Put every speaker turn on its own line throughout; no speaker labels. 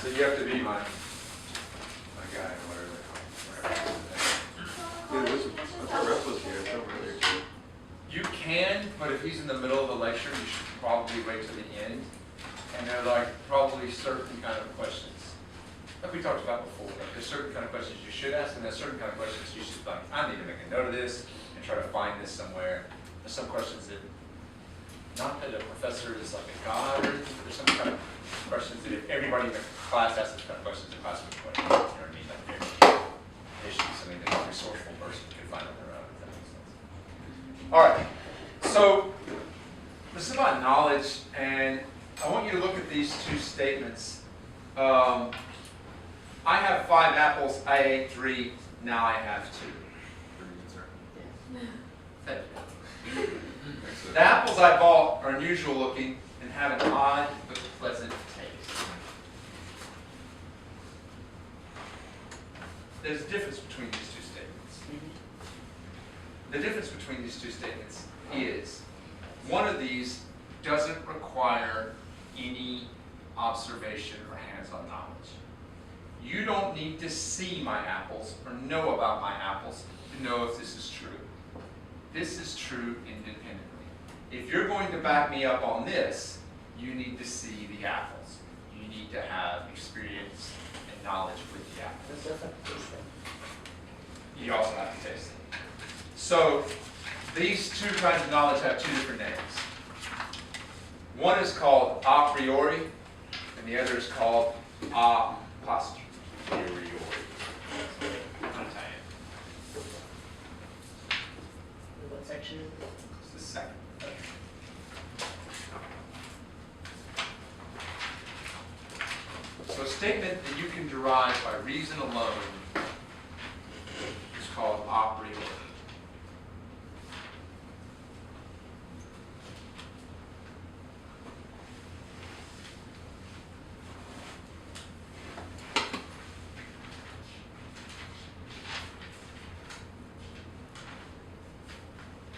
So you have to be my guy, whatever.
Dude, what's our rep was here? It's over there too.
You can, but if he's in the middle of the lecture, you should probably wait to the end. And they're like probably certain kind of questions. Like we talked about before, like there's certain kind of questions you should ask, and there's certain kind of questions you should like, I need to make a note of this and try to find this somewhere. There's some questions that, not that a professor is like a god or anything, but there's some kind of questions that if everybody in the class asks those kind of questions, the class would question. You know what I mean? Like there should be something that a resourceful person could find on their own, if that makes sense. All right, so this is about knowledge, and I want you to look at these two statements. I have 5 apples, I ate 3, now I have 2. Thank you. The apples I bought are unusual looking and have an odd but pleasant taste. There's a difference between these two statements. The difference between these two statements is one of these doesn't require any observation or hands-on knowledge. You don't need to see my apples or know about my apples to know if this is true. This is true independently. If you're going to back me up on this, you need to see the apples. You need to have experience and knowledge with the apples. You also have to taste them. So these two kinds of knowledge have 2 different names. One is called a priori, and the other is called a posteriori.
What section is it?
It's the second. So a statement that you can derive by reason alone is called a priori.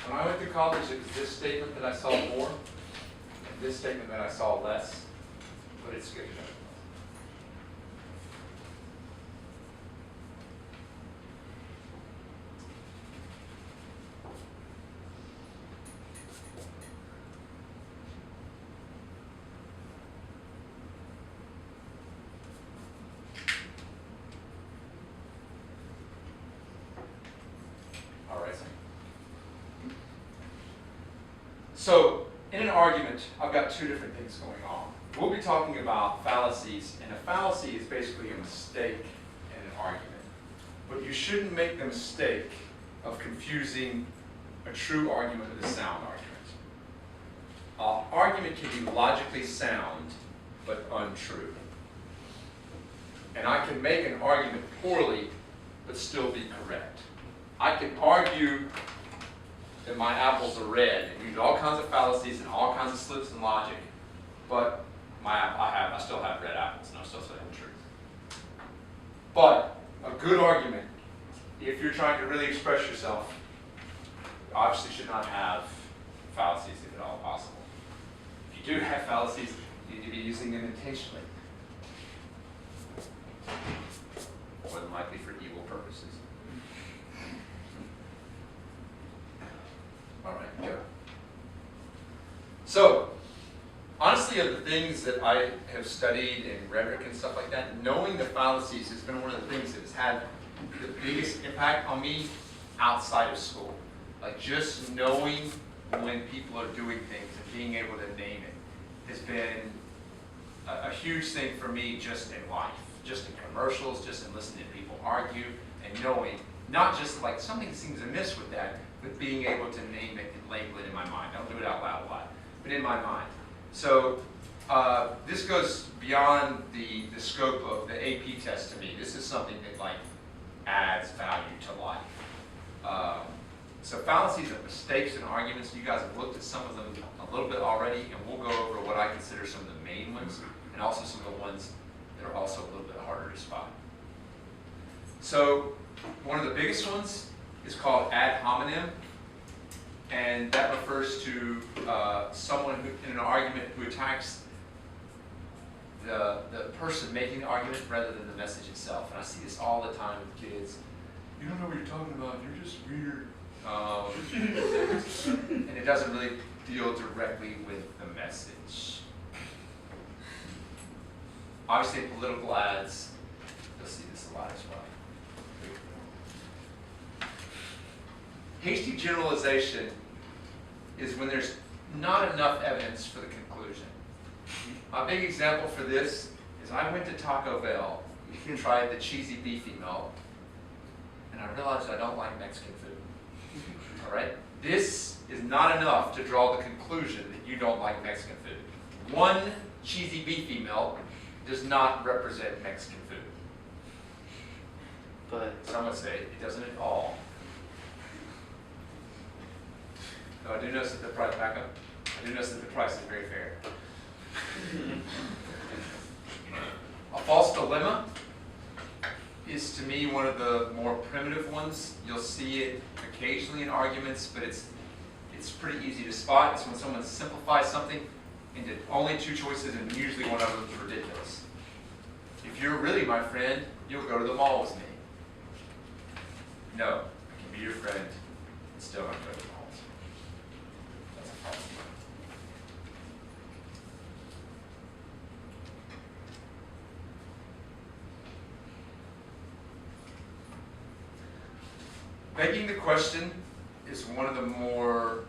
When I went to college, it was this statement that I saw more, and this statement that I saw less, but it's good enough. All right. So, in an argument, I've got 2 different things going on. We'll be talking about fallacies, and a fallacy is basically a mistake in an argument. But you shouldn't make the mistake of confusing a true argument with a sound argument. An argument can be logically sound, but untrue. And I can make an argument poorly, but still be correct. I can argue that my apples are red and use all kinds of fallacies and all kinds of slips in logic, but I still have red apples and I'm still saying the truth. But a good argument, if you're trying to really express yourself, obviously should not have fallacies if at all possible. If you do have fallacies, you need to be using them intentionally. More than likely for evil purposes. All right, good. So, honestly, of the things that I have studied in rhetoric and stuff like that, knowing the fallacies has been one of the things that has had the biggest impact on me outside of school. Like just knowing when people are doing things and being able to name it has been a huge thing for me just in life, just in commercials, just in listening to people argue and knowing, not just like something seems amiss with that, but being able to name it and label it in my mind. I don't do it out loud a lot, but in my mind. So this goes beyond the scope of the AP test to me. This is something that like adds value to life. So fallacies are mistakes in arguments. You guys have looked at some of them a little bit already, and we'll go over what I consider some of the main ones, and also some of the ones that are also a little bit harder to spot. So one of the biggest ones is called ad hominem, and that refers to someone who, in an argument, who attacks the person making the argument rather than the message itself. And I see this all the time with kids. You don't know what you're talking about, you're just weird. And it doesn't really deal directly with the message. Obviously, in political ads, you'll see this a lot as well. Hasty generalization is when there's not enough evidence for the conclusion. A big example for this is I went to Taco Bell, tried the cheesy beefy melt, and I realized I don't like Mexican food. All right? This is not enough to draw the conclusion that you don't like Mexican food. One cheesy beefy melt does not represent Mexican food.
But
some would say it doesn't at all. Though I do notice that the price, back up, I do notice that the price is very fair. A false dilemma is to me one of the more primitive ones. You'll see it occasionally in arguments, but it's pretty easy to spot. It's when someone simplifies something into only two choices, and usually one of them is ridiculous. If you're really my friend, you'll go to the mall with me. No, I can be your friend and still not go to the malls. That's a false dilemma. Begging the question is one of the more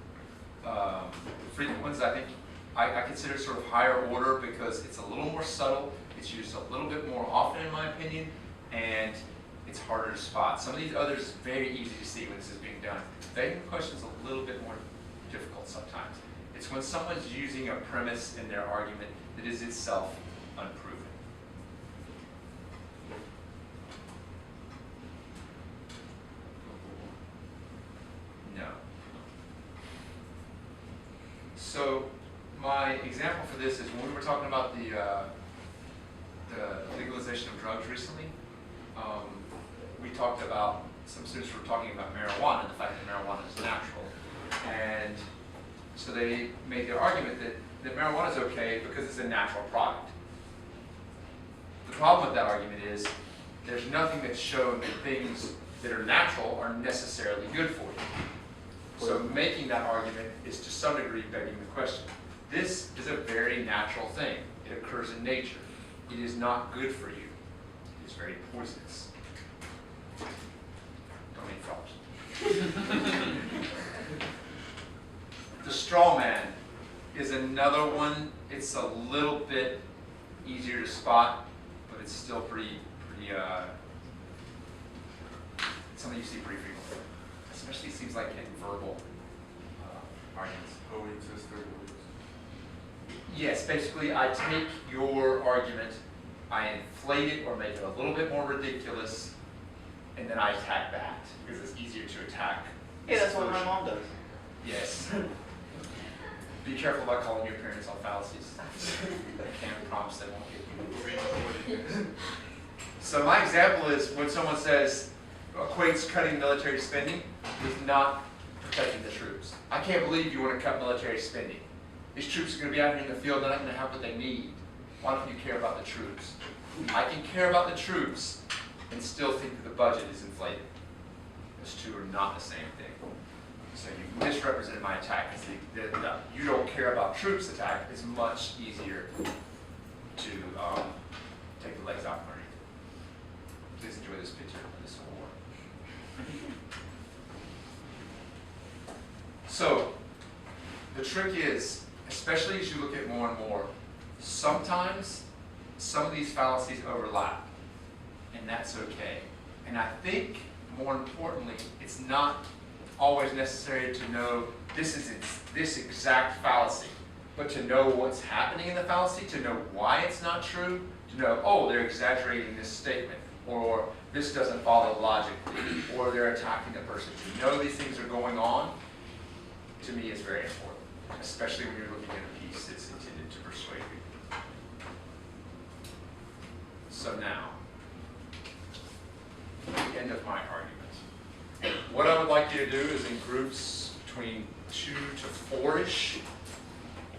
frequent ones. I think I consider sort of higher order because it's a little more subtle, it's used a little bit more often in my opinion, and it's harder to spot. Some of these others is very easy to see when this is being done. Begging the question is a little bit more difficult sometimes. It's when someone's using a premise in their argument that is itself unproven. No. So my example for this is when we were talking about the legalization of drugs recently. We talked about, some students were talking about marijuana and the fact that marijuana is natural. And so they made the argument that marijuana is okay because it's a natural product. The problem with that argument is there's nothing that's shown that things that are natural are necessarily good for you. So making that argument is to some degree begging the question. This is a very natural thing. It occurs in nature. It is not good for you. It is very poisonous. Don't eat frogs. The straw man is another one. It's a little bit easier to spot, but it's still pretty something you see pretty frequently. Especially seems like in verbal arguments.
Oh, we exist there.
Yes, basically I take your argument, I inflate it or make it a little bit more ridiculous, and then I attack that because it's easier to attack.
Yeah, that's what my mom does.
Yes. Be careful about calling your parents on fallacies. I can't promise they won't get you. So my example is when someone says, equates cutting military spending with not protecting the troops. I can't believe you want to cut military spending. These troops are going to be out here in the field, they're not going to have what they need. Why don't you care about the troops? I can care about the troops and still think that the budget is inflated. Those two are not the same thing. So you misrepresented my attack. The you don't care about troops attack is much easier to take the legs out from underneath. Please enjoy this picture of this war. So the trick is, especially as you look at more and more, sometimes some of these fallacies overlap, and that's okay. And I think, more importantly, it's not always necessary to know this exact fallacy, but to know what's happening in the fallacy, to know why it's not true, to know, oh, they're exaggerating this statement, or this doesn't follow logically, or they're attacking the person. To know these things are going on, to me, is very important, especially when you're looking at a piece that's intended to persuade people. So now, the end of my argument. What I would like you to do is in groups between 2 to 4-ish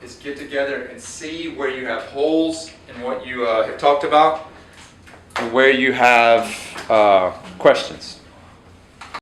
is get together and see where you have holes in what you have talked about and where you have questions.